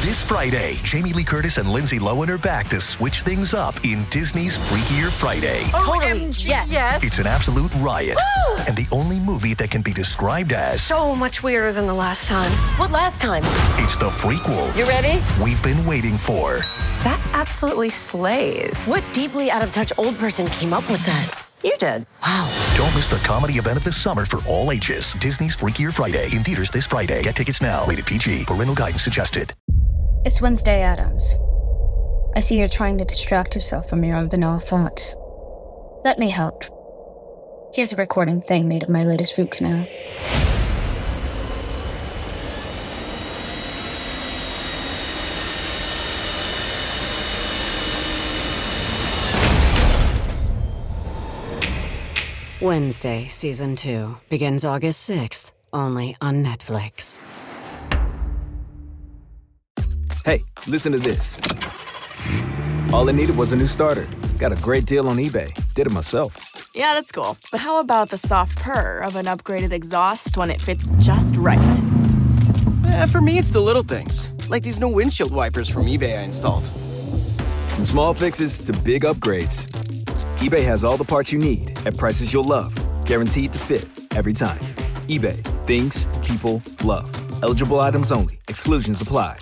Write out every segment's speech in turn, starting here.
This Friday, Jamie Lee Curtis and Lindsay Lohan are back to switch things up in Disney's Freakier Friday. Totally, yes. It's an absolute riot, Woo! and the only movie that can be described as So much weirder than the last time. What last time? it's the frequel You ready? we've been waiting for. That absolutely slays. What deeply out-of-touch old person came up with that? You did. Wow. Don't miss the comedy event of the summer for all ages. Disney's Freakier Friday in theaters this Friday. Get tickets now. Rated PG. Parental guidance suggested. It's Wednesday, Addams. I see you're trying to distract yourself from your own banal thoughts. Let me help. Here's a recording thing made of my latest root canal. Wednesday, Season 2, begins August 6th, only on Netflix. Hey, listen to this. All I needed was a new starter. Got a great deal on eBay. Did it myself. Yeah, that's cool. But how about the soft purr of an upgraded exhaust when it fits just right? For me, it's the little things, like these new windshield wipers from eBay I installed. From small fixes to big upgrades, eBay has all the parts you need at prices you'll love. Guaranteed to fit every time. eBay. Things people love. Eligible items only. Exclusions apply.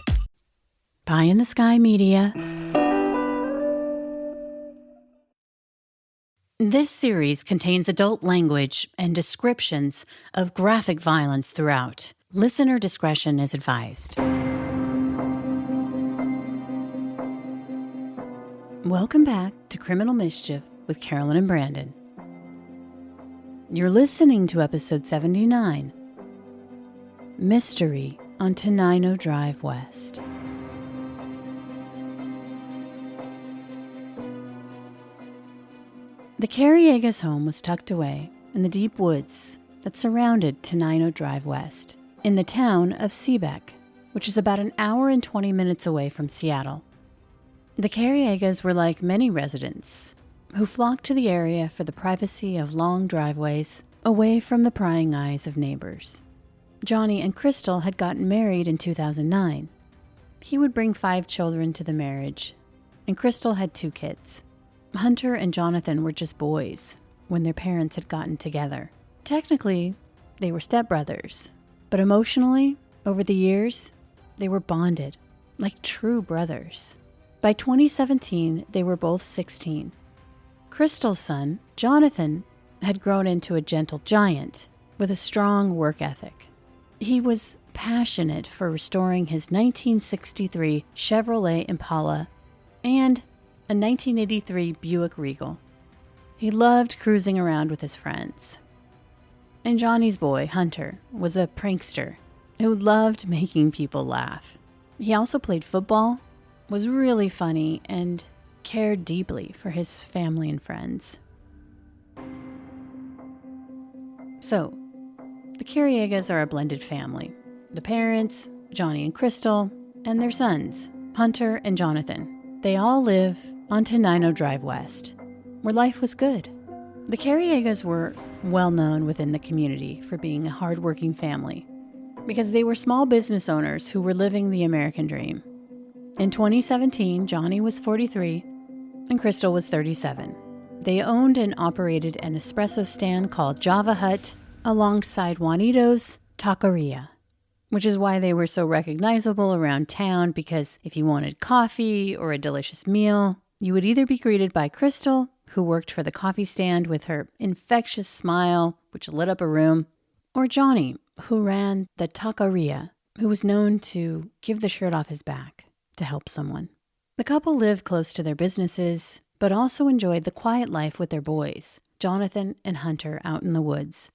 Pie in the Sky Media. This series contains adult language and descriptions of graphic violence throughout. Listener discretion is advised. Welcome back to Criminal Mischief with Carolyn and Brandon. You're listening to episode 79, Mystery on Tenino Drive West. The Carriegas home was tucked away in the deep woods that surrounded Tenino Drive West in the town of Seebeck, which is about an hour and 20 minutes away from Seattle. The Carriegas were like many residents who flocked to the area for the privacy of long driveways away from the prying eyes of neighbors. Johnny and Crystal had gotten married in 2009. He would bring 5 children to the marriage, and Crystal had 2 kids. Hunter and Jonathan were just boys when their parents had gotten together. Technically, they were stepbrothers, but emotionally, over the years, they were bonded like true brothers. By 2017, they were both 16. Crystal's son, Jonathan, had grown into a gentle giant with a strong work ethic. He was passionate for restoring his 1963 Chevrolet Impala and a 1983 Buick Regal. He loved cruising around with his friends. And Johnny's boy, Hunter, was a prankster who loved making people laugh. He also played football, was really funny, and cared deeply for his family and friends. So, the Carriegas are a blended family. The parents, Johnny and Crystal, and their sons, Hunter and Jonathan. They all live on Tenino Drive West, where life was good. The Carriegas were well known within the community for being a hardworking family because they were small business owners who were living the American dream. In 2017, Johnny was 43 and Crystal was 37. They owned and operated an espresso stand called Java Hut alongside Juanito's Taqueria, which is why they were so recognizable around town, because if you wanted coffee or a delicious meal, you would either be greeted by Crystal, who worked for the coffee stand with her infectious smile, which lit up a room, or Johnny, who ran the Taqueria, who was known to give the shirt off his back to help someone. The couple lived close to their businesses, but also enjoyed the quiet life with their boys, Jonathan and Hunter, out in the woods.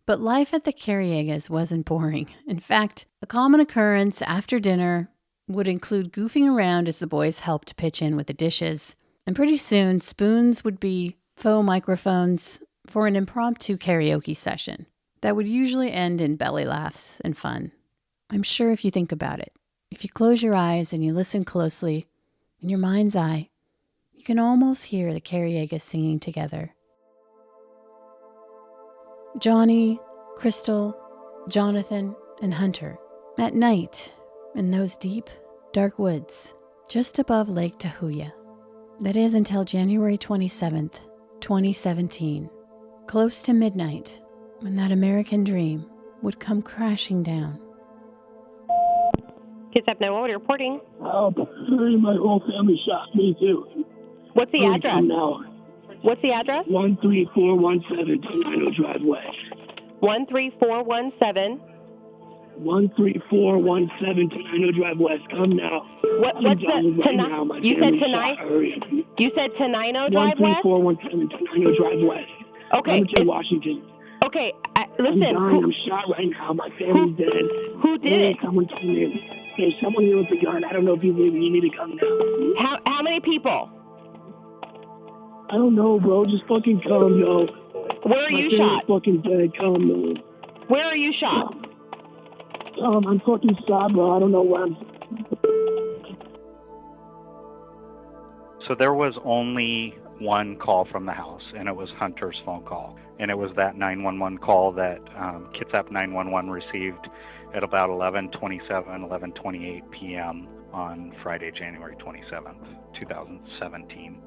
But life at the Carriegas wasn't boring. In fact, a common occurrence after dinner would include goofing around as the boys helped pitch in with the dishes, and pretty soon spoons would be faux microphones for an impromptu karaoke session that would usually end in belly laughs and fun. I'm sure if you think about it, if you close your eyes and you listen closely, in your mind's eye, you can almost hear the Carriegas singing together. Johnny, Crystal, Jonathan, and Hunter, at night, in those deep, dark woods just above Lake Tahuya. That is until January 27th, 2017, close to midnight, when that American dream would come crashing down. Kitsap 911 reporting. Oh, my whole family shot me too. What's the address? Now. What's the address? 13417 Tenino Drive West. 13417. 13417 Tenino Drive West. Come now. What's the Tenino? You said Tenino. You said Tenino Drive West. 13417 Tenino Drive West. Okay. Edmonton, Washington. Okay. Listen. I'm dying. I'm shot right now. My family's dead. Who did it? Someone came in. There's someone here with a gun. I don't know if you believe me. You need to come now. How many people? I don't know, bro. Just fucking come, yo. Where are you shot? Fucking dead. Come, man. Where are you shot? I'm fucking shot, bro. I don't know where I'm. So there was only one call from the house, and it was Hunter's phone call. And it was that 911 call that Kitsap 911 received at about 11:27, 11:28 p.m. on Friday, January 27th, 2017.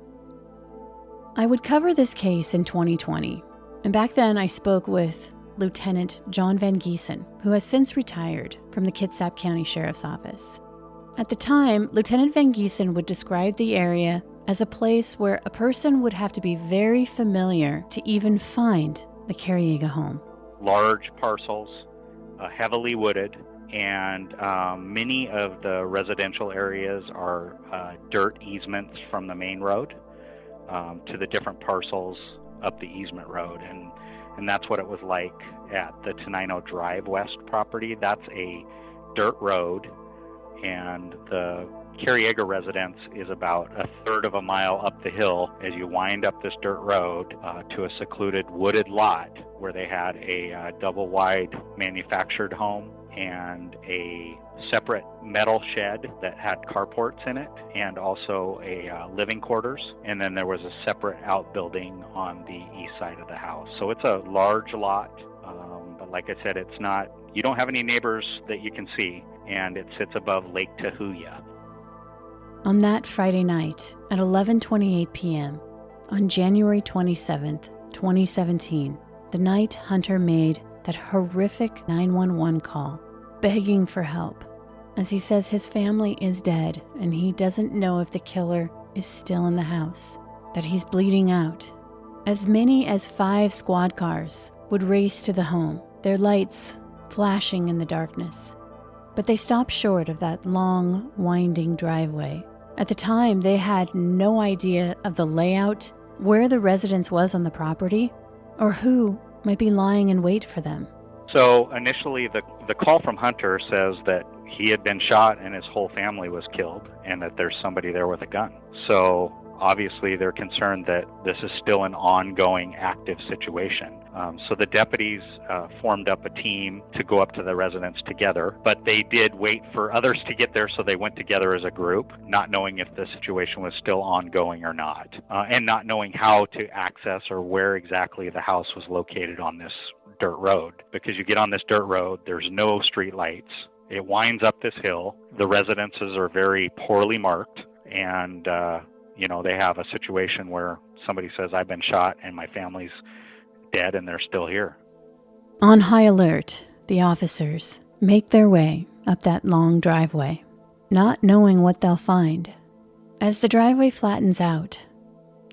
I would cover this case in 2020, and back then I spoke with Lieutenant John Van Giesen, who has since retired from the Kitsap County Sheriff's Office. At the time, Lieutenant Van Giesen would describe the area as a place where a person would have to be very familiar to even find the Carriega home. Large parcels, heavily wooded, and many of the residential areas are dirt easements from the main road to the different parcels up the easement road. And that's what it was like at the Tenino Drive West property. That's a dirt road, and the Carriega residence is about a third of a mile up the hill as you wind up this dirt road to a secluded wooded lot where they had a double-wide manufactured home and a separate metal shed that had carports in it, and also a living quarters. And then there was a separate outbuilding on the east side of the house. So it's a large lot, but like I said, it's not, you don't have any neighbors that you can see, and it sits above Lake Tahuya. On that Friday night at 11:28 p.m., on January 27th, 2017, the night Hunter made that horrific 911 call, begging for help, as he says his family is dead and he doesn't know if the killer is still in the house, that he's bleeding out. As many as 5 squad cars would race to the home, their lights flashing in the darkness. But they stopped short of that long, winding driveway. At the time, they had no idea of the layout, where the residence was on the property, or who might be lying in wait for them. So initially, the call from Hunter says that he had been shot and his whole family was killed, and that there's somebody there with a gun. So obviously, they're concerned that this is still an ongoing, active situation. So the deputies formed up a team to go up to the residence together, but they did wait for others to get there, so they went together as a group, not knowing if the situation was still ongoing or not, and not knowing how to access or where exactly the house was located on this dirt road. Because you get on this dirt road, there's no street lights. It winds up this hill. The residences are very poorly marked, and they have a situation where somebody says, I've been shot and my family's dead and they're still here. On high alert, the officers make their way up that long driveway, not knowing what they'll find. As the driveway flattens out,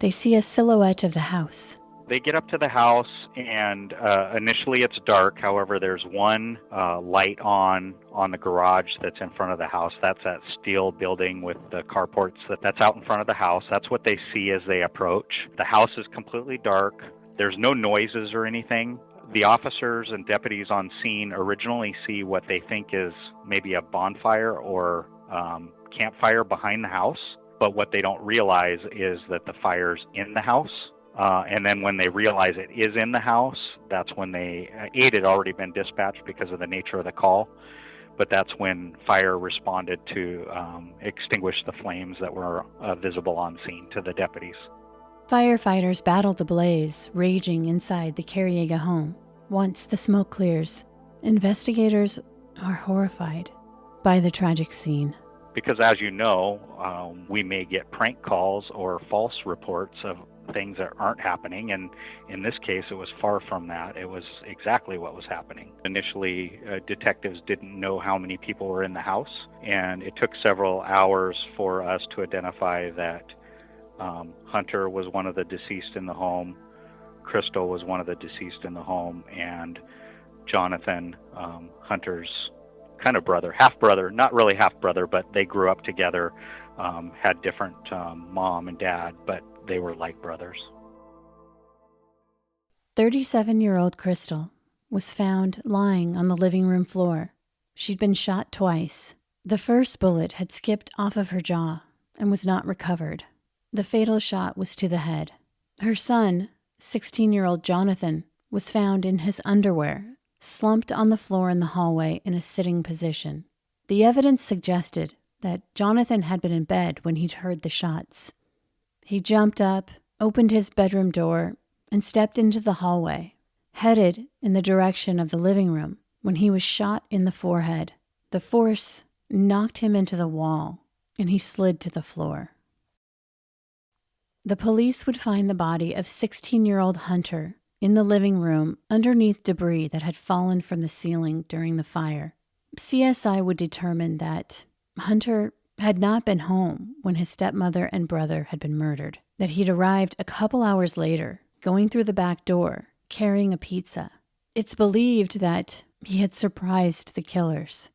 they see a silhouette of the house. They get up to the house, and initially it's dark. However, there's one light on the garage that's in front of the house. That's that steel building with the carports that's out in front of the house. That's what they see as they approach. The house is completely dark. There's no noises or anything. The officers and deputies on scene originally see what they think is maybe a bonfire or campfire behind the house, but what they don't realize is that the fire's in the house. And then when they realize it is in the house, that's when aid had already been dispatched because of the nature of the call, but that's when fire responded to extinguish the flames that were visible on scene to the deputies. Firefighters battle the blaze raging inside the Carriega home. Once the smoke clears, investigators are horrified by the tragic scene. Because as you know, we may get prank calls or false reports of things that aren't happening, and in this case it was far from that. It was exactly what was happening. Initially, detectives didn't know how many people were in the house, and it took several hours for us to identify that Hunter was one of the deceased in the home, Crystal was one of the deceased in the home, and Jonathan, Hunter's kind of brother, half-brother, not really half-brother, but they grew up together, had different mom and dad, but they were like brothers. 37-year-old Crystal was found lying on the living room floor. She'd been shot twice. The first bullet had skipped off of her jaw and was not recovered. The fatal shot was to the head. Her son, 16-year-old Jonathan, was found in his underwear, slumped on the floor in the hallway in a sitting position. The evidence suggested that Jonathan had been in bed when he'd heard the shots. He jumped up, opened his bedroom door, and stepped into the hallway, headed in the direction of the living room when he was shot in the forehead. The force knocked him into the wall, and he slid to the floor. The police would find the body of 16-year-old Hunter in the living room underneath debris that had fallen from the ceiling during the fire. CSI would determine that Hunter had not been home when his stepmother and brother had been murdered, that he'd arrived a couple hours later, going through the back door, carrying a pizza. It's believed that he had surprised the killers.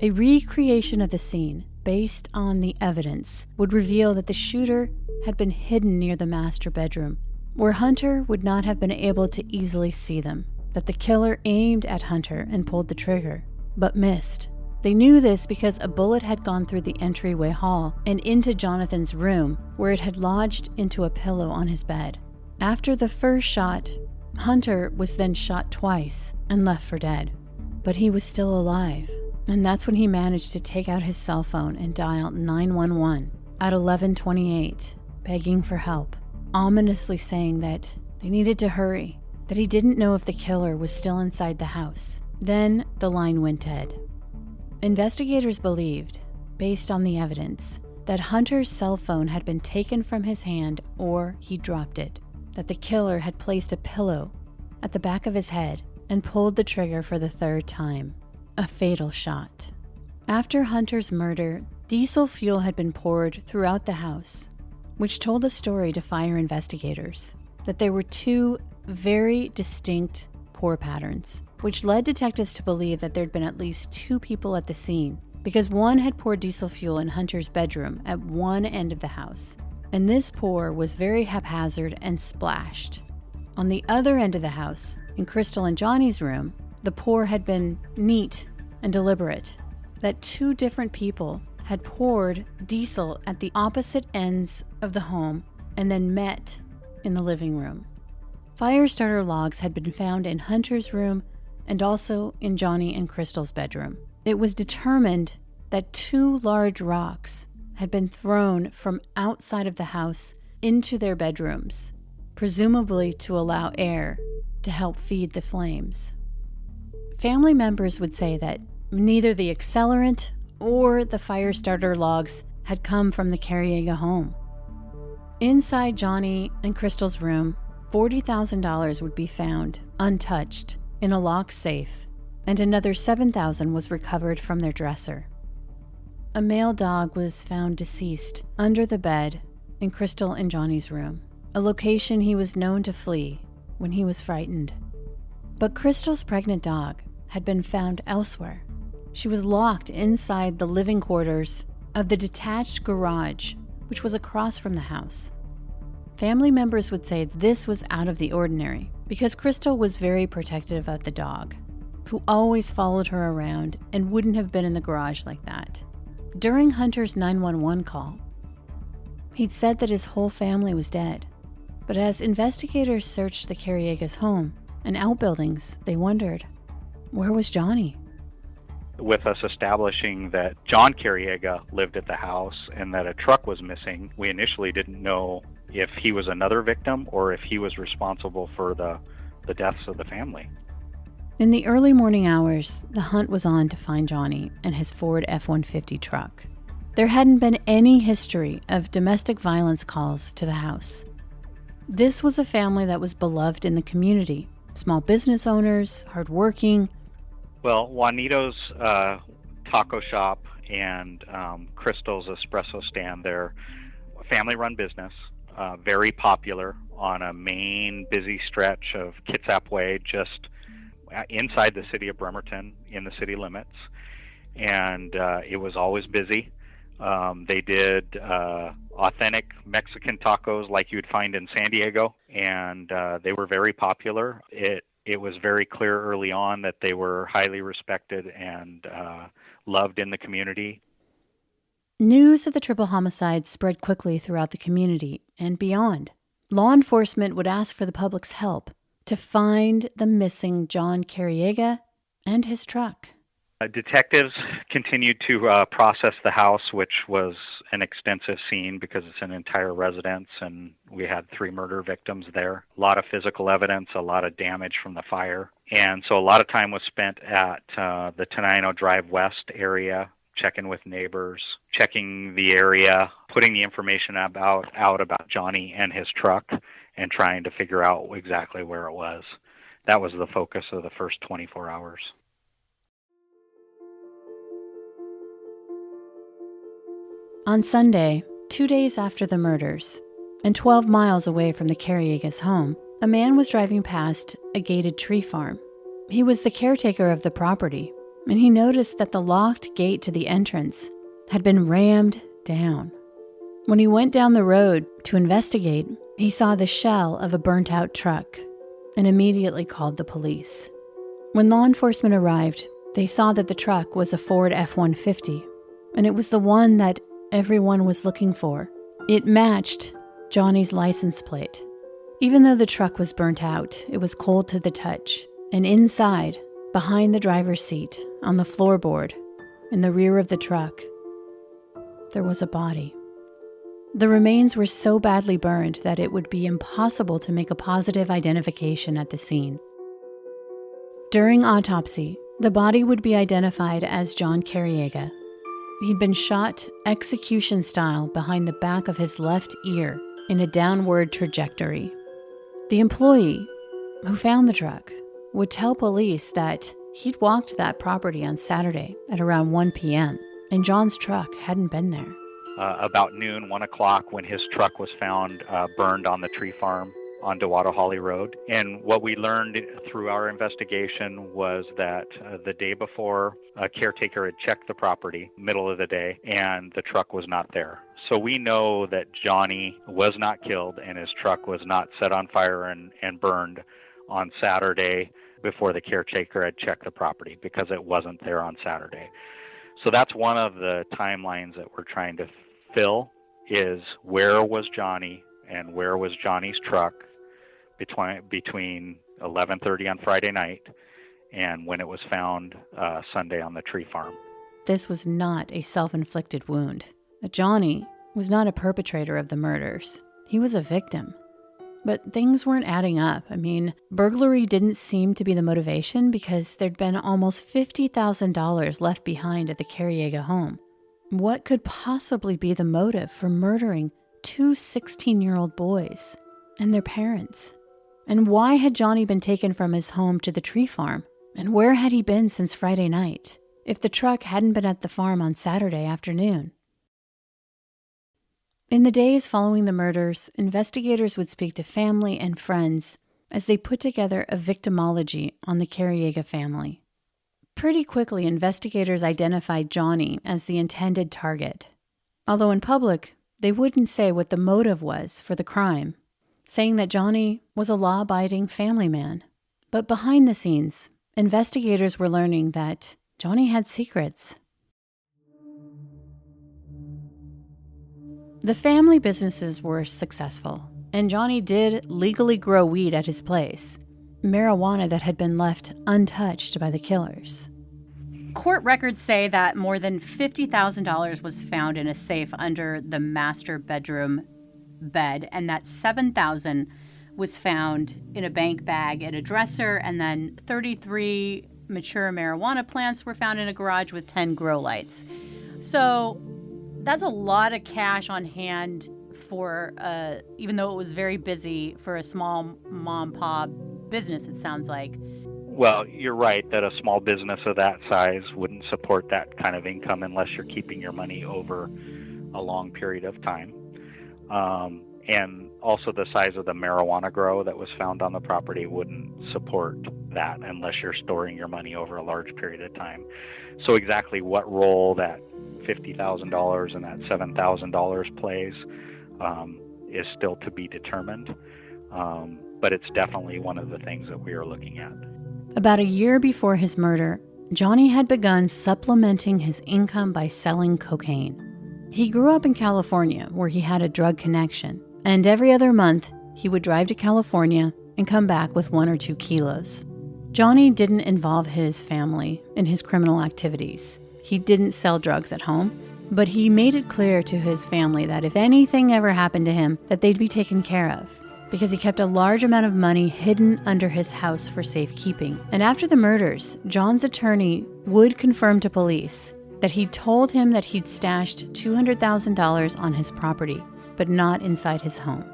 A recreation of the scene, based on the evidence, would reveal that the shooter had been hidden near the master bedroom, where Hunter would not have been able to easily see them, that the killer aimed at Hunter and pulled the trigger, but missed. They knew this because a bullet had gone through the entryway hall and into Jonathan's room, where it had lodged into a pillow on his bed. After the first shot, Hunter was then shot twice and left for dead. But he was still alive, and that's when he managed to take out his cell phone and dial 911 at 11:28, begging for help, ominously saying that they needed to hurry, that he didn't know if the killer was still inside the house. Then the line went dead. Investigators believed, based on the evidence, that Hunter's cell phone had been taken from his hand or he dropped it, that the killer had placed a pillow at the back of his head and pulled the trigger for the third time, a fatal shot. After Hunter's murder, diesel fuel had been poured throughout the house, which told a story to fire investigators, that there were two very distinct pour patterns, which led detectives to believe that there'd been at least two people at the scene, because one had poured diesel fuel in Hunter's bedroom at one end of the house, and this pour was very haphazard and splashed. On the other end of the house, in Crystal and Johnny's room, the pour had been neat and deliberate, that two different people had poured diesel at the opposite ends of the home and then met in the living room. Fire starter logs had been found in Hunter's room and also in Johnny and Crystal's bedroom. It was determined that two large rocks had been thrown from outside of the house into their bedrooms, presumably to allow air to help feed the flames. Family members would say that neither the accelerant or the fire starter logs had come from the Carriega home. Inside Johnny and Crystal's room, $40,000 would be found untouched in a locked safe, and another $7,000 was recovered from their dresser. A male dog was found deceased under the bed in Crystal and Johnny's room, a location he was known to flee when he was frightened. But Crystal's pregnant dog had been found elsewhere. She was locked inside the living quarters of the detached garage, which was across from the house. Family members would say this was out of the ordinary because Crystal was very protective of the dog, who always followed her around and wouldn't have been in the garage like that. During Hunter's 911 call, he'd said that his whole family was dead, but as investigators searched the Carriega's home and outbuildings, they wondered, where was Johnny? With us establishing that John Carriega lived at the house and that a truck was missing, we initially didn't know if he was another victim or if he was responsible for the deaths of the family. In the early morning hours, the hunt was on to find Johnny and his Ford F-150 truck. There hadn't been any history of domestic violence calls to the house. This was a family that was beloved in the community. Small business owners, hardworking. Well, Juanito's taco shop and Crystal's espresso stand, they're a family-run business, very popular on a main busy stretch of Kitsap Way, just inside the city of Bremerton, in the city limits. And it was always busy. They did authentic Mexican tacos like you'd find in San Diego, and they were very popular. It was very clear early on that they were highly respected and loved in the community. News of the triple homicide spread quickly throughout the community and beyond. Law enforcement would ask for the public's help to find the missing John Carriega and his truck. Detectives continued to process the house, which was an extensive scene because it's an entire residence, and we had 3 murder victims there. A lot of physical evidence, a lot of damage from the fire. And so a lot of time was spent at the Tenino Drive West area, checking with neighbors, checking the area, putting the information out about Johnny and his truck, and trying to figure out exactly where it was. That was the focus of the first 24 hours. On Sunday, 2 days after the murders, and 12 miles away from the Carriega's home, a man was driving past a gated tree farm. He was the caretaker of the property, and he noticed that the locked gate to the entrance had been rammed down. When he went down the road to investigate, he saw the shell of a burnt-out truck and immediately called the police. When law enforcement arrived, they saw that the truck was a Ford F-150, and it was the one that everyone was looking for. It matched Johnny's license plate. Even though the truck was burnt out, it was cold to the touch, and inside, behind the driver's seat, on the floorboard, in the rear of the truck, there was a body. The remains were so badly burned that it would be impossible to make a positive identification at the scene. During autopsy, the body would be identified as John Carriega. He'd been shot execution style behind the back of his left ear in a downward trajectory. The employee who found the truck would tell police that he'd walked that property on Saturday at around 1 p.m., and John's truck hadn't been there. About noon, 1 o'clock, when his truck was found burned on the tree farm on Dewato Holly Road. And what we learned through our investigation was that the day before, a caretaker had checked the property, middle of the day, and the truck was not there. So we know that Johnny was not killed and his truck was not set on fire and burned on Saturday before the caretaker had checked the property, because it wasn't there on Saturday. So that's one of the timelines that we're trying to fill, is where was Johnny and where was Johnny's truck between 11:30 on Friday night and when it was found Sunday on the tree farm. This was not a self-inflicted wound. Johnny was not a perpetrator of the murders. He was a victim. But things weren't adding up. I mean, burglary didn't seem to be the motivation because there'd been almost $50,000 left behind at the Carriega home. What could possibly be the motive for murdering 2 16-year-old boys and their parents? And why had Johnny been taken from his home to the tree farm? And where had he been since Friday night, if the truck hadn't been at the farm on Saturday afternoon? In the days following the murders, investigators would speak to family and friends as they put together a victimology on the Carriega family. Pretty quickly, investigators identified Johnny as the intended target. Although in public, they wouldn't say what the motive was for the crime, saying that Johnny was a law-abiding family man. But behind the scenes, investigators were learning that Johnny had secrets. The family businesses were successful, and Johnny did legally grow weed at his place, marijuana that had been left untouched by the killers. Court records say that more than $50,000 was found in a safe under the master bedroom bed, and that $7,000 was found in a bank bag at a dresser, and then 33 mature marijuana plants were found in a garage with 10 grow lights. So that's a lot of cash on hand for, even though it was very busy, for a small mom-pop business, it sounds like. Well, you're right that a small business of that size wouldn't support that kind of income unless you're keeping your money over a long period of time. And also the size of the marijuana grow that was found on the property wouldn't support that unless you're storing your money over a large period of time. So exactly what role that $50,000 and that $7,000 plays is still to be determined. But it's definitely one of the things that we are looking at. About a year before his murder, Johnny had begun supplementing his income by selling cocaine. He grew up in California, where he had a drug connection, and every other month, he would drive to California and come back with 1 or 2 kilos. Johnny didn't involve his family in his criminal activities. He didn't sell drugs at home, but he made it clear to his family that if anything ever happened to him, that they'd be taken care of, because he kept a large amount of money hidden under his house for safekeeping. And after the murders, John's attorney would confirm to police that he told him that he'd stashed $200,000 on his property, but not inside his home.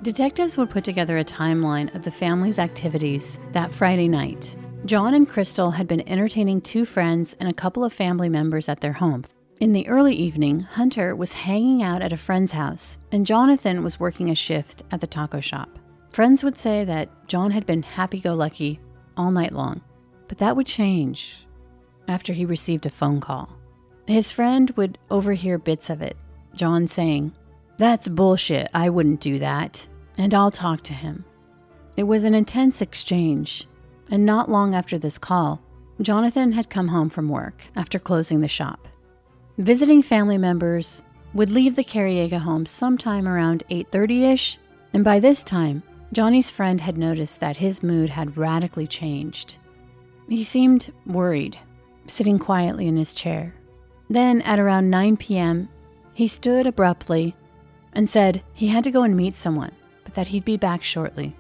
Detectives would put together a timeline of the family's activities that Friday night. John and Crystal had been entertaining 2 friends and a couple of family members at their home. In the early evening, Hunter was hanging out at a friend's house, and Jonathan was working a shift at the taco shop. Friends would say that John had been happy-go-lucky all night long, but that would change after he received a phone call. His friend would overhear bits of it, John saying, "That's bullshit, I wouldn't do that, and I'll talk to him." It was an intense exchange, and not long after this call, Jonathan had come home from work after closing the shop. Visiting family members would leave the Carriega home sometime around 8:30-ish, and by this time, Johnny's friend had noticed that his mood had radically changed. He seemed worried, sitting quietly in his chair. Then, at around 9 p.m., he stood abruptly and said he had to go and meet someone, but that he'd be back shortly.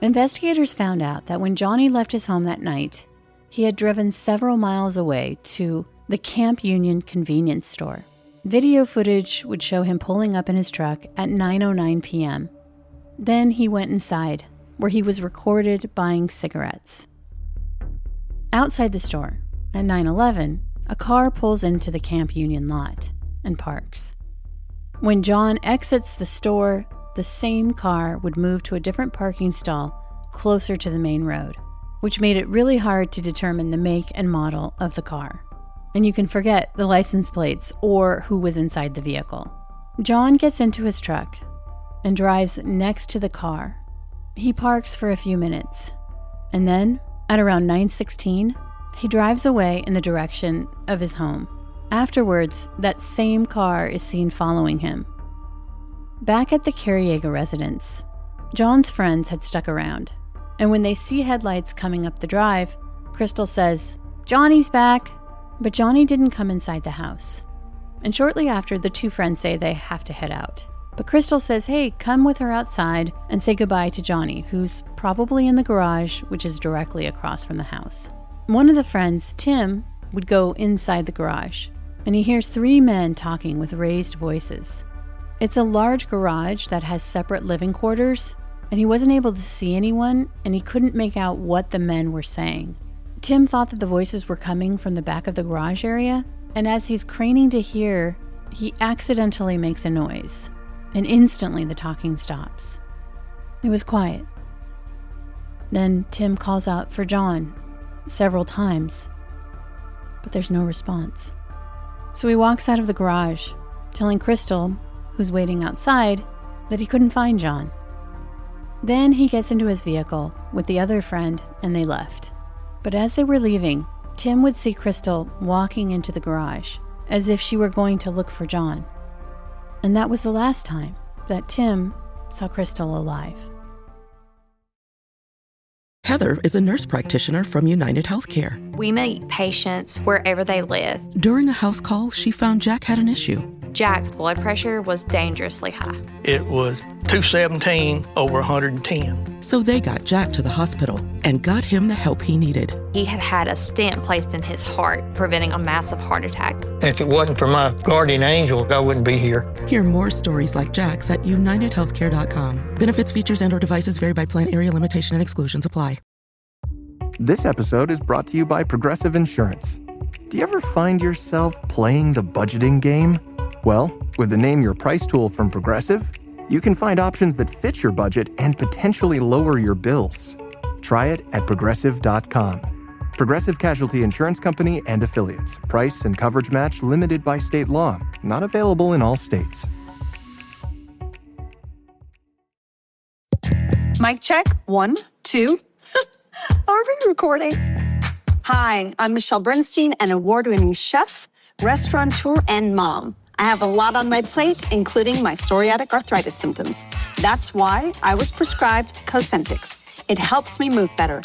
Investigators found out that when Johnny left his home that night, he had driven several miles away to the Camp Union convenience store. Video footage would show him pulling up in his truck at 9:09 p.m. Then he went inside, where he was recorded buying cigarettes. Outside the store, at 9:11, a car pulls into the Camp Union lot and parks. When John exits the store, the same car would move to a different parking stall closer to the main road, which made it really hard to determine the make and model of the car. And you can forget the license plates or who was inside the vehicle. John gets into his truck and drives next to the car. He parks for a few minutes, and then, at around 9:16, he drives away in the direction of his home. Afterwards, that same car is seen following him. Back at the Carriega residence, John's friends had stuck around, and when they see headlights coming up the drive, Crystal says, "Johnny's back." But Johnny didn't come inside the house. And shortly after, the 2 friends say they have to head out. But Crystal says, hey, come with her outside and say goodbye to Johnny, who's probably in the garage, which is directly across from the house. One of the friends, Tim, would go inside the garage, and he hears 3 men talking with raised voices. It's a large garage that has separate living quarters, and he wasn't able to see anyone, and he couldn't make out what the men were saying. Tim thought that the voices were coming from the back of the garage area, and as he's craning to hear, he accidentally makes a noise, and instantly the talking stops. It was quiet. Then Tim calls out for John several times, but there's no response. So he walks out of the garage, telling Crystal, who's waiting outside, that he couldn't find John. Then he gets into his vehicle with the other friend, and they left. But as they were leaving, Tim would see Crystal walking into the garage, as if she were going to look for John. And that was the last time that Tim saw Crystal alive. Heather is a nurse practitioner from United Healthcare. We meet patients wherever they live. During a house call, she found Jack had an issue. Jack's blood pressure was dangerously high. It was 217 over 110. So they got Jack to the hospital and got him the help he needed. He had had a stent placed in his heart, preventing a massive heart attack. If it wasn't for my guardian angel, I wouldn't be here. Hear more stories like Jack's at UnitedHealthcare.com. Benefits, features, and/or devices vary by plan, area, limitation, and exclusions apply. This episode is brought to you by Progressive Insurance. Do you ever find yourself playing the budgeting game? Well, with the Name Your Price tool from Progressive, you can find options that fit your budget and potentially lower your bills. Try it at Progressive.com. Progressive Casualty Insurance Company and Affiliates. Price and coverage match limited by state law. Not available in all states. Mic check. 1, 2. Are we recording? Hi, I'm Michelle Bernstein, an award-winning chef, restaurateur, and mom. I have a lot on my plate, including my psoriatic arthritis symptoms. That's why I was prescribed Cosentyx. It helps me move better.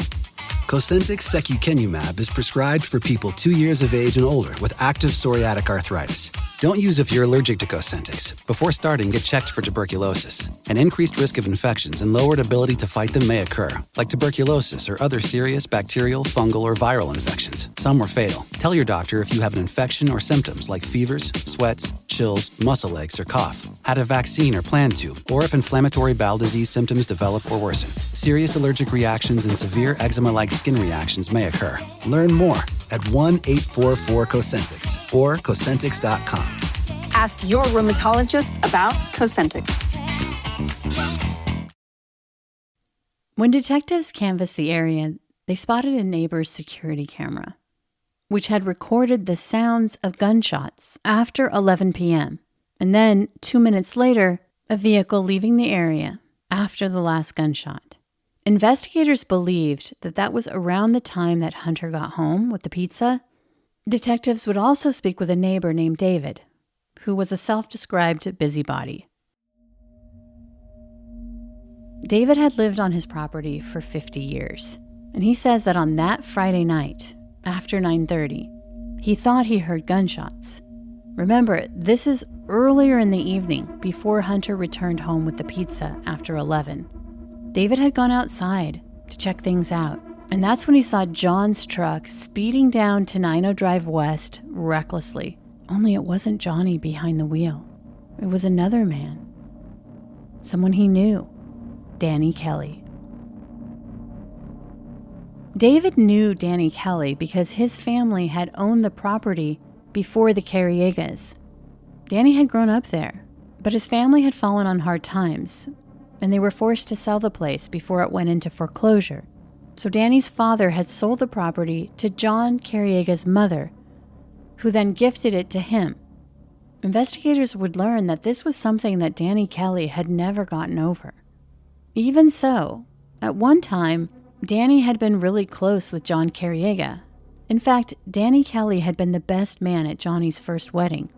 Cosentyx secukinumab is prescribed for people 2 years of age and older with active psoriatic arthritis. Don't use if you're allergic to Cosentyx. Before starting, get checked for tuberculosis. An increased risk of infections and lowered ability to fight them may occur, like tuberculosis or other serious bacterial, fungal, or viral infections. Some were fatal. Tell your doctor if you have an infection or symptoms like fevers, sweats, chills, muscle aches, or cough, had a vaccine or plan to, or if inflammatory bowel disease symptoms develop or worsen. Serious allergic reactions and severe eczema-like skin reactions may occur. Learn more at 1-844-COSENTYX or Cosentyx.com. Ask your rheumatologist about Cosentyx. When detectives canvassed the area, they spotted a neighbor's security camera, which had recorded the sounds of gunshots after 11 p.m. And then, 2 minutes later, a vehicle leaving the area after the last gunshot. Investigators believed that that was around the time that Hunter got home with the pizza. Detectives would also speak with a neighbor named David, who was a self-described busybody. David had lived on his property for 50 years, and he says that on that Friday night, after 9:30, he thought he heard gunshots. Remember, this is earlier in the evening, before Hunter returned home with the pizza after 11. David had gone outside to check things out, and that's when he saw John's truck speeding down Tenino Drive West recklessly. Only it wasn't Johnny behind the wheel. It was another man. Someone he knew, Danny Kelly. David knew Danny Kelly because his family had owned the property before the Carriegas. Danny had grown up there, but his family had fallen on hard times, and they were forced to sell the place before it went into foreclosure. So Danny's father had sold the property to John Carriega's mother, who then gifted it to him. Investigators would learn that this was something that Danny Kelly had never gotten over. Even so, at one time, Danny had been really close with John Carriega. In fact, Danny Kelly had been the best man at Johnny's first wedding,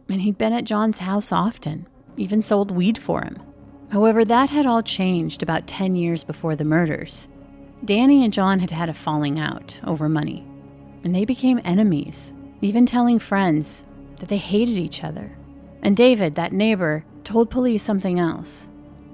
and he'd been at John's house often, even sold weed for him. However, that had all changed about 10 years before the murders. Danny and John had had a falling out over money, and they became enemies, even telling friends that they hated each other. And David, that neighbor, told police something else,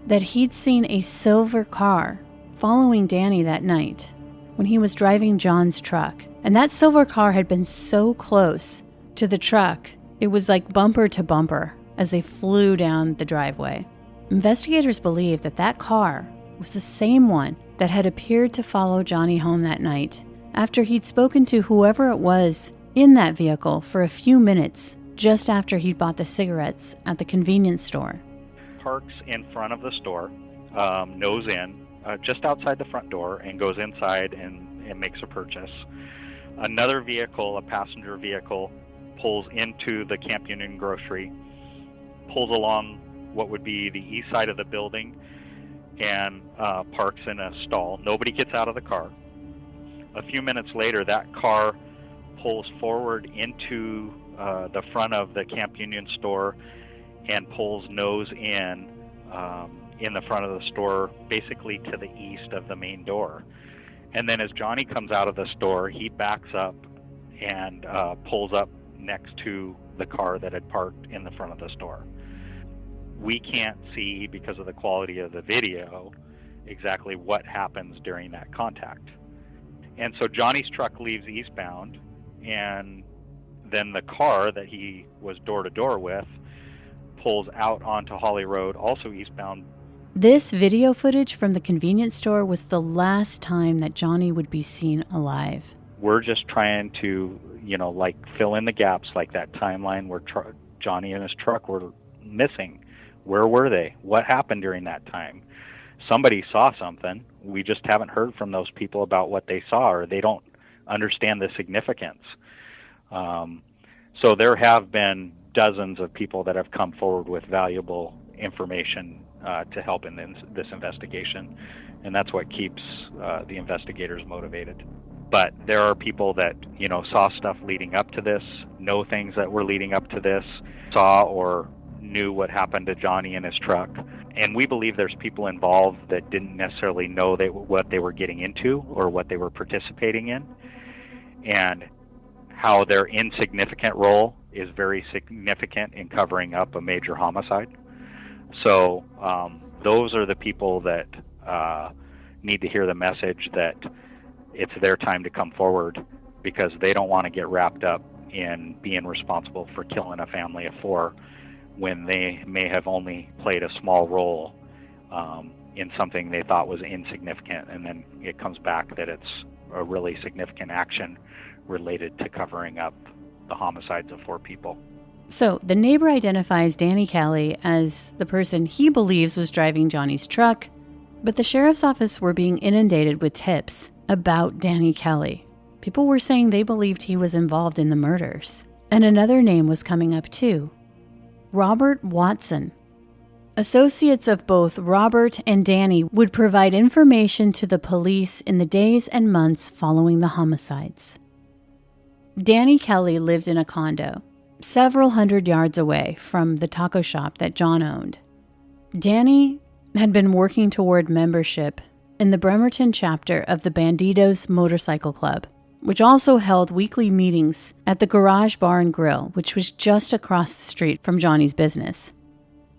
that he'd seen a silver car following Danny that night when he was driving John's truck. And that silver car had been so close to the truck, it was like bumper to bumper as they flew down the driveway. Investigators believe that that car was the same one that had appeared to follow Johnny home that night after he'd spoken to whoever it was in that vehicle for a few minutes just after he'd bought the cigarettes at the convenience store. Parks in front of the store, nose in, just outside the front door, and goes inside and makes a purchase. Another vehicle, a passenger vehicle, pulls into the Camp Union grocery, pulls along what would be the east side of the building, and parks in a stall. Nobody gets out of the car. A few minutes later, that car pulls forward into the front of the Camp Union store and pulls nose in the front of the store, basically to the east of the main door. And then as Johnny comes out of the store, he backs up and pulls up next to the car that had parked in the front of the store. We can't see, because of the quality of the video, exactly what happens during that contact. And so Johnny's truck leaves eastbound, and then the car that he was door-to-door with pulls out onto Holly Road, also eastbound. This video footage from the convenience store was the last time that Johnny would be seen alive. We're just trying to, fill in the gaps, like that timeline where Johnny and his truck were missing. Where were they? What happened during that time? Somebody saw something. We just haven't heard from those people about what they saw, or they don't understand the significance. So there have been dozens of people that have come forward with valuable information to help in this investigation, and that's what keeps the investigators motivated. But there are people that, saw stuff leading up to this, know things that were leading up to this, saw or knew what happened to Johnny and his truck. And we believe there's people involved that didn't necessarily know what they were getting into or what they were participating in, and how their insignificant role is very significant in covering up a major homicide. So those are the people that need to hear the message that it's their time to come forward, because they don't want to get wrapped up in being responsible for killing a family of 4 when they may have only played a small role in something they thought was insignificant, and then it comes back that it's a really significant action related to covering up the homicides of 4 people. So the neighbor identifies Danny Kelly as the person he believes was driving Johnny's truck, but the sheriff's office were being inundated with tips about Danny Kelly. People were saying they believed he was involved in the murders. And another name was coming up too: Robert Watson. Associates of both Robert and Danny would provide information to the police in the days and months following the homicides. Danny Kelly lived in a condo several hundred yards away from the taco shop that John owned. Danny had been working toward membership in the Bremerton chapter of the Bandidos Motorcycle Club, which also held weekly meetings at the Garage Bar and Grill, which was just across the street from Johnny's business.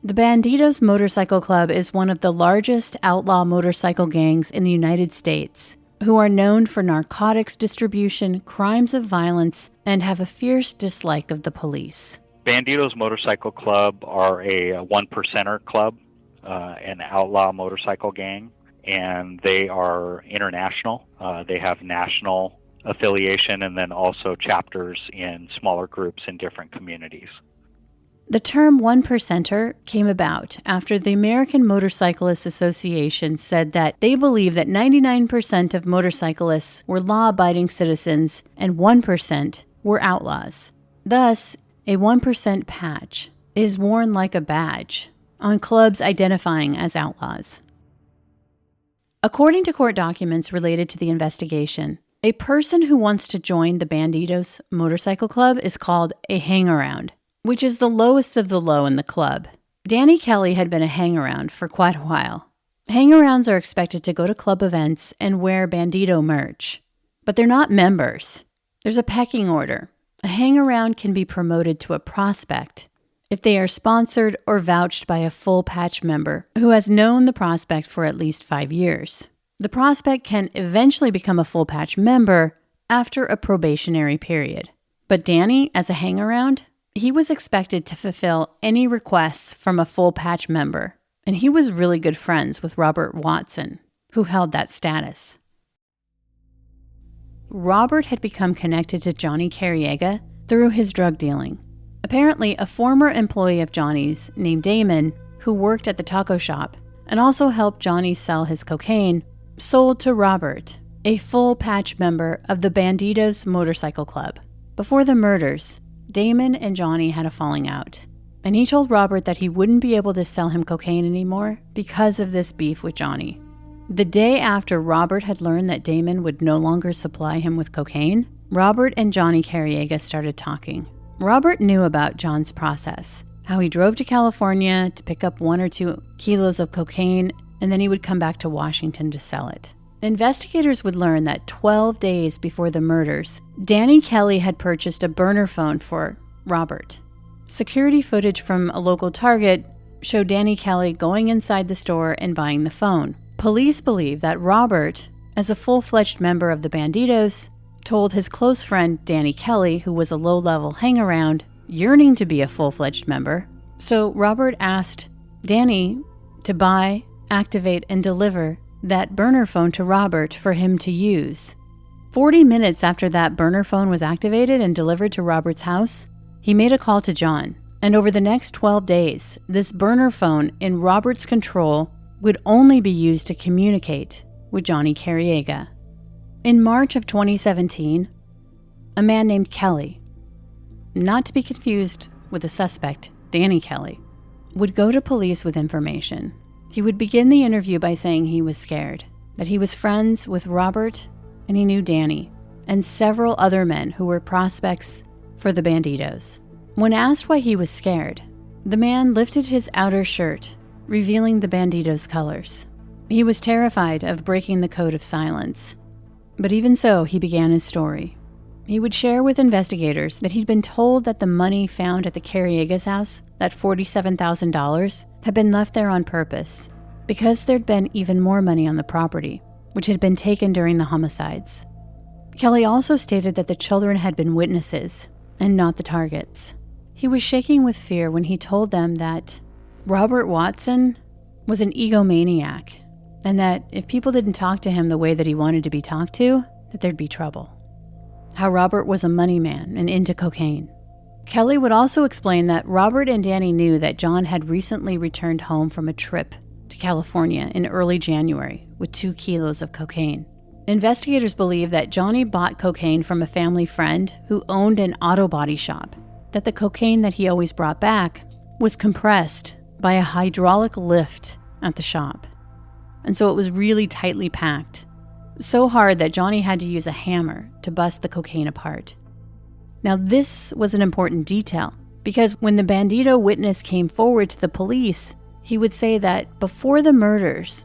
The Bandidos Motorcycle Club is one of the largest outlaw motorcycle gangs in the United States, who are known for narcotics distribution, crimes of violence, and have a fierce dislike of the police. Bandidos Motorcycle Club are a 1%er club, an outlaw motorcycle gang, and they are international. They have national affiliation and then also chapters in smaller groups in different communities. The term 1%er came about after the American Motorcyclists Association said that they believe that 99% of motorcyclists were law-abiding citizens and 1% were outlaws. Thus, a 1% patch is worn like a badge on clubs identifying as outlaws. According to court documents related to the investigation, a person who wants to join the Bandidos Motorcycle Club is called a hangaround, which is the lowest of the low in the club. Danny Kelly had been a hangaround for quite a while. Hangarounds are expected to go to club events and wear Bandido merch, but they're not members. There's a pecking order. A hangaround can be promoted to a prospect if they are sponsored or vouched by a full patch member who has known the prospect for at least 5 years. The prospect can eventually become a full patch member after a probationary period. But Danny, as a hangaround, he was expected to fulfill any requests from a full patch member, and he was really good friends with Robert Watson, who held that status. Robert had become connected to Johnny Carriega through his drug dealing. Apparently, a former employee of Johnny's named Damon, who worked at the taco shop and also helped Johnny sell his cocaine, sold to Robert, a full patch member of the Bandidos Motorcycle Club. Before the murders, Damon and Johnny had a falling out, and he told Robert that he wouldn't be able to sell him cocaine anymore because of this beef with Johnny. The day after Robert had learned that Damon would no longer supply him with cocaine, Robert and Johnny Carriega started talking. Robert knew about John's process, how he drove to California to pick up 1 or 2 kilos of cocaine, and then he would come back to Washington to sell it. Investigators would learn that 12 days before the murders, Danny Kelly had purchased a burner phone for Robert. Security footage from a local Target showed Danny Kelly going inside the store and buying the phone. Police believe that Robert, as a full-fledged member of the Banditos, told his close friend Danny Kelly, who was a low-level hangaround, yearning to be a full-fledged member. So Robert asked Danny to buy, activate, and deliver that burner phone to Robert for him to use. 40 minutes after that burner phone was activated and delivered to Robert's house, he made a call to John. And over the next 12 days, this burner phone in Robert's control would only be used to communicate with Johnny Carriega. In March of 2017, a man named Kelly, not to be confused with the suspect, Danny Kelly, would go to police with information. He would begin the interview by saying he was scared, that he was friends with Robert and he knew Danny and several other men who were prospects for the Banditos. When asked why he was scared, the man lifted his outer shirt, revealing the Banditos' colors. He was terrified of breaking the code of silence. But even so, he began his story. He would share with investigators that he'd been told that the money found at the Carriega's house, that $47,000, had been left there on purpose, because there'd been even more money on the property, which had been taken during the homicides. Kelly also stated that the children had been witnesses, and not the targets. He was shaking with fear when he told them that Robert Watson was an egomaniac, and that if people didn't talk to him the way that he wanted to be talked to, that there'd be trouble. How Robert was a money man and into cocaine. Kelly would also explain that Robert and Danny knew that John had recently returned home from a trip to California in early January with 2 kilos of cocaine. Investigators believe that Johnny bought cocaine from a family friend who owned an auto body shop, that the cocaine that he always brought back was compressed by a hydraulic lift at the shop. And so it was really tightly packed. So hard that Johnny had to use a hammer to bust the cocaine apart. Now this was an important detail, because when the Bandito witness came forward to the police, he would say that before the murders,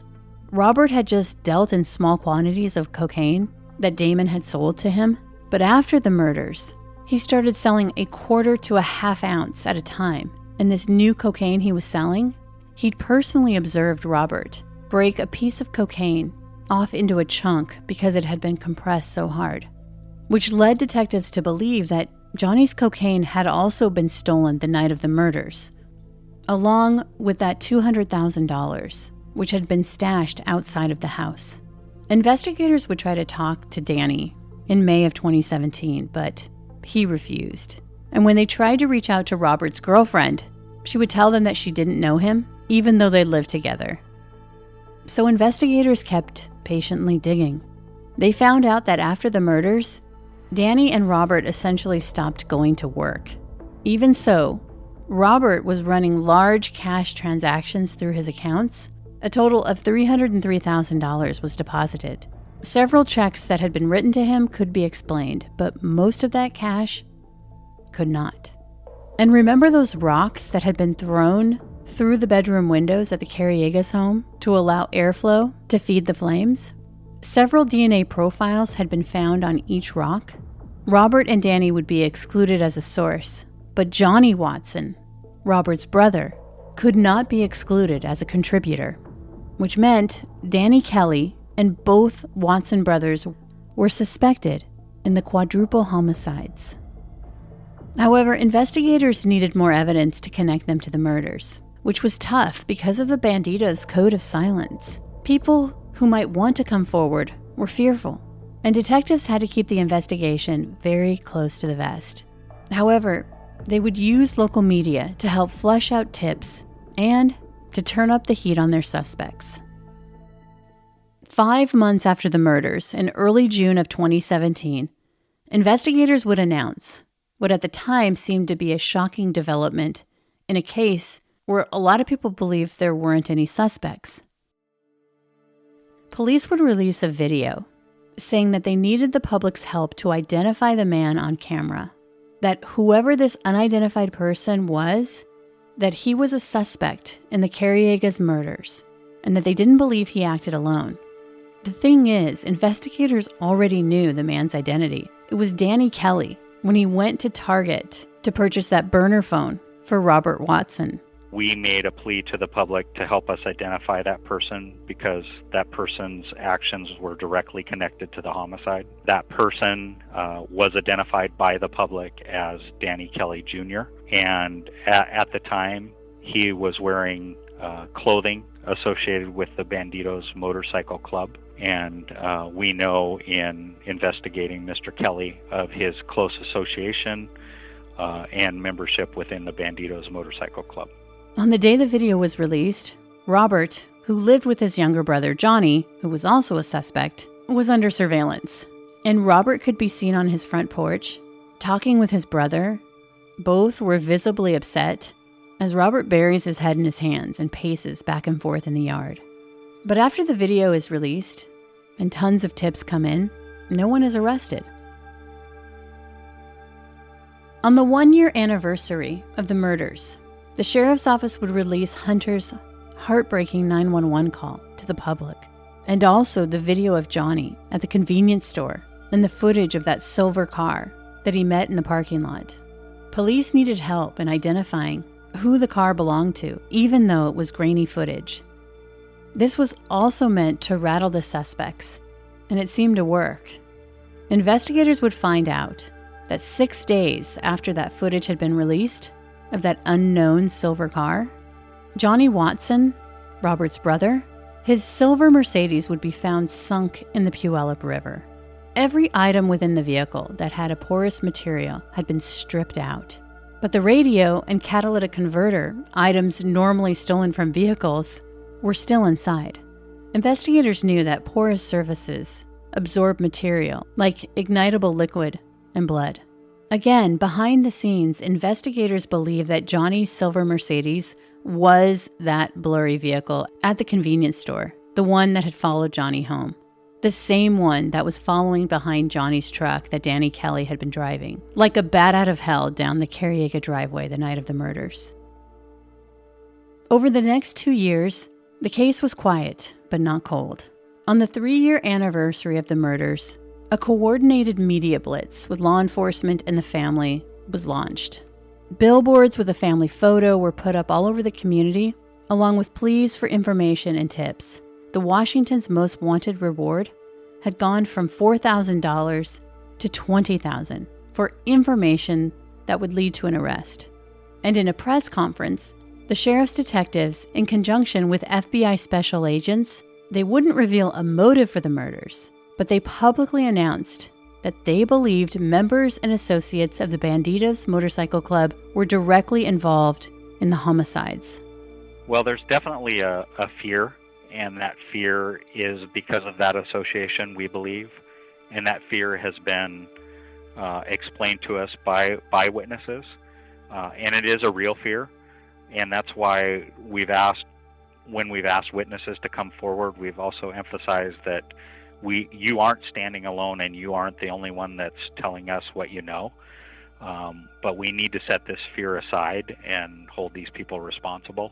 Robert had just dealt in small quantities of cocaine that Damon had sold to him. But after the murders, he started selling 1/4 to 1/2 ounce at a time. And this new cocaine he was selling, he'd personally observed Robert break a piece of cocaine off into a chunk because it had been compressed so hard, which led detectives to believe that Johnny's cocaine had also been stolen the night of the murders, along with that $200,000, which had been stashed outside of the house. Investigators would try to talk to Danny in May of 2017, but he refused. And when they tried to reach out to Robert's girlfriend, she would tell them that she didn't know him, even though they lived together. So investigators kept patiently digging. They found out that after the murders, Danny and Robert essentially stopped going to work. Even so, Robert was running large cash transactions through his accounts. A total of $303,000 was deposited. Several checks that had been written to him could be explained, but most of that cash could not. And remember those rocks that had been thrown through the bedroom windows at the Carriega's home to allow airflow to feed the flames? Several DNA profiles had been found on each rock. Robert and Danny would be excluded as a source, but Johnny Watson, Robert's brother, could not be excluded as a contributor, which meant Danny Kelly and both Watson brothers were suspected in the quadruple homicides. However, investigators needed more evidence to connect them to the murders, which was tough because of the Banditos' code of silence. People who might want to come forward were fearful, and detectives had to keep the investigation very close to the vest. However, they would use local media to help flesh out tips and to turn up the heat on their suspects. 5 months after the murders, in early June of 2017, investigators would announce what at the time seemed to be a shocking development in a case where a lot of people believed there weren't any suspects. Police would release a video saying that they needed the public's help to identify the man on camera, that whoever this unidentified person was, that he was a suspect in the Carriega's murders, and that they didn't believe he acted alone. The thing is, investigators already knew the man's identity. It was Danny Kelly when he went to Target to purchase that burner phone for Robert Watson. We made a plea to the public to help us identify that person because that person's actions were directly connected to the homicide. That person was identified by the public as Danny Kelly Jr. And at the time, he was wearing clothing associated with the Banditos Motorcycle Club. And we know in investigating Mr. Kelly of his close association and membership within the Banditos Motorcycle Club. On the day the video was released, Robert, who lived with his younger brother Johnny, who was also a suspect, was under surveillance. And Robert could be seen on his front porch, talking with his brother. Both were visibly upset as Robert buries his head in his hands and paces back and forth in the yard. But after the video is released and tons of tips come in, no one is arrested. On the 1-year anniversary of the murders, the sheriff's office would release Hunter's heartbreaking 911 call to the public, and also the video of Johnny at the convenience store and the footage of that silver car that he met in the parking lot. Police needed help in identifying who the car belonged to, even though it was grainy footage. This was also meant to rattle the suspects, and it seemed to work. Investigators would find out that 6 days after that footage had been released of that unknown silver car, Johnny Watson, Robert's brother, his silver Mercedes would be found sunk in the Puyallup River. Every item within the vehicle that had a porous material had been stripped out. But the radio and catalytic converter, items normally stolen from vehicles, were still inside. Investigators knew that porous surfaces absorb material like ignitable liquid and blood. Again, behind the scenes, investigators believe that Johnny's silver Mercedes was that blurry vehicle at the convenience store, the one that had followed Johnny home. The same one that was following behind Johnny's truck that Danny Kelly had been driving, like a bat out of hell down the Carriega driveway the night of the murders. Over the next 2 years, the case was quiet, but not cold. On the 3-year anniversary of the murders, a coordinated media blitz with law enforcement and the family was launched. Billboards with a family photo were put up all over the community, along with pleas for information and tips. The Washington's Most Wanted reward had gone from $4,000 to $20,000 for information that would lead to an arrest. And in a press conference, the sheriff's detectives, in conjunction with FBI special agents, they wouldn't reveal a motive for the murders, but they publicly announced that they believed members and associates of the Banditos Motorcycle Club were directly involved in the homicides. Well, there's definitely a fear, and that fear is because of that association, we believe, and that fear has been explained to us by witnesses, and it is a real fear, and that's why when we've asked witnesses to come forward, we've also emphasized that you aren't standing alone and you aren't the only one that's telling us what you know. But we need to set this fear aside and hold these people responsible.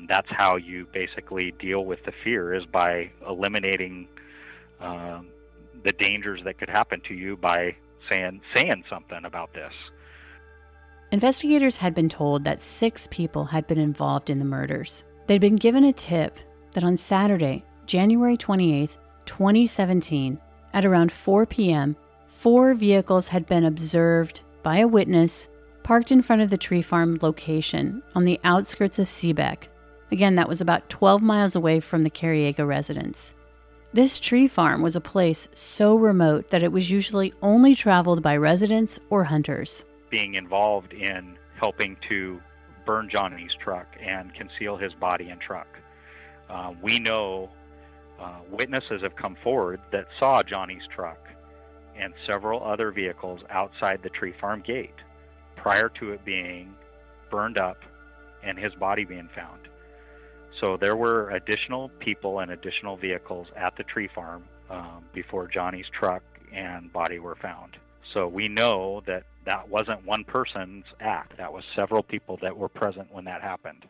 That's how you basically deal with the fear, is by eliminating the dangers that could happen to you by saying something about this. Investigators had been told that 6 people had been involved in the murders. They'd been given a tip that on Saturday, January 28th, 2017, at around 4 p.m., 4 vehicles had been observed by a witness parked in front of the tree farm location on the outskirts of Seebeck. Again, that was about 12 miles away from the Carriega residence. This tree farm was a place so remote that it was usually only traveled by residents or hunters. Being involved in helping to burn Johnny's truck and conceal his body and truck. We know witnesses have come forward that saw Johnny's truck and several other vehicles outside the tree farm gate prior to it being burned up and his body being found. So there were additional people and additional vehicles at the tree farm before Johnny's truck and body were found. So we know that that wasn't one person's act. That was several people that were present when that happened.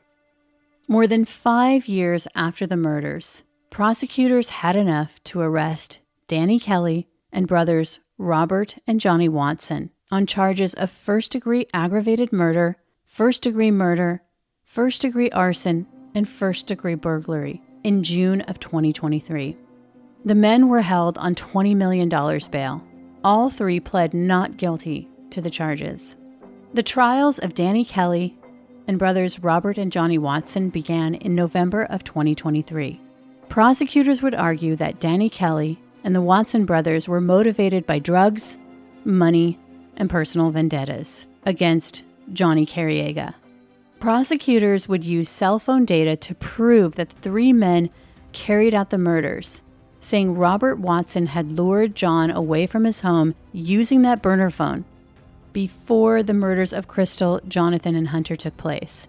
More than 5 years after the murders, prosecutors had enough to arrest Danny Kelly and brothers Robert and Johnny Watson on charges of first-degree aggravated murder, first-degree murder, first-degree arson, and first-degree burglary in June of 2023. The men were held on $20 million bail. All three pled not guilty to the charges. The trials of Danny Kelly and brothers Robert and Johnny Watson began in November of 2023. Prosecutors would argue that Danny Kelly and the Watson brothers were motivated by drugs, money, and personal vendettas against Johnny Carriega. Prosecutors would use cell phone data to prove that the three men carried out the murders, saying Robert Watson had lured John away from his home using that burner phone before the murders of Crystal, Jonathan, and Hunter took place.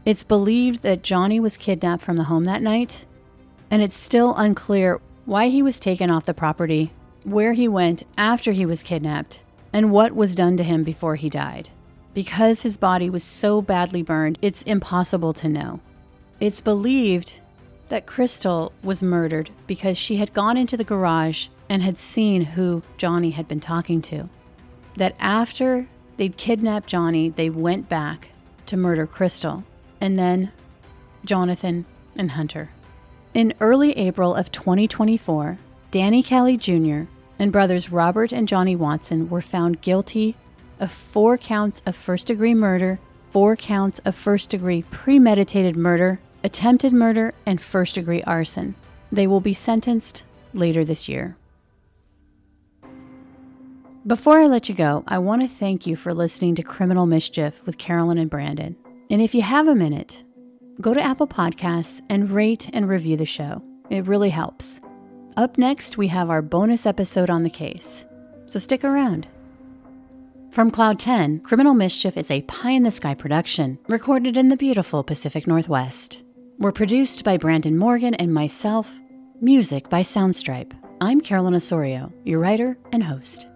It's believed that Johnny was kidnapped from the home that night, and it's still unclear why he was taken off the property, where he went after he was kidnapped, and what was done to him before he died. Because his body was so badly burned, it's impossible to know. It's believed that Crystal was murdered because she had gone into the garage and had seen who Johnny had been talking to. That after they'd kidnapped Johnny, they went back to murder Crystal, and then Jonathan and Hunter. In early April of 2024, Danny Kelly Jr. and brothers Robert and Johnny Watson were found guilty of 4 counts of first-degree murder, 4 counts of first-degree premeditated murder, attempted murder, and first-degree arson. They will be sentenced later this year. Before I let you go, I want to thank you for listening to Criminal Mischief with Carolyn and Brandon. And if you have a minute, go to Apple Podcasts and rate and review the show. It really helps. Up next, we have our bonus episode on the case, so stick around. From Cloud 10, Criminal Mischief is a pie-in-the-sky production recorded in the beautiful Pacific Northwest. We're produced by Brandon Morgan and myself, music by Soundstripe. I'm Carolyn Osorio, your writer and host.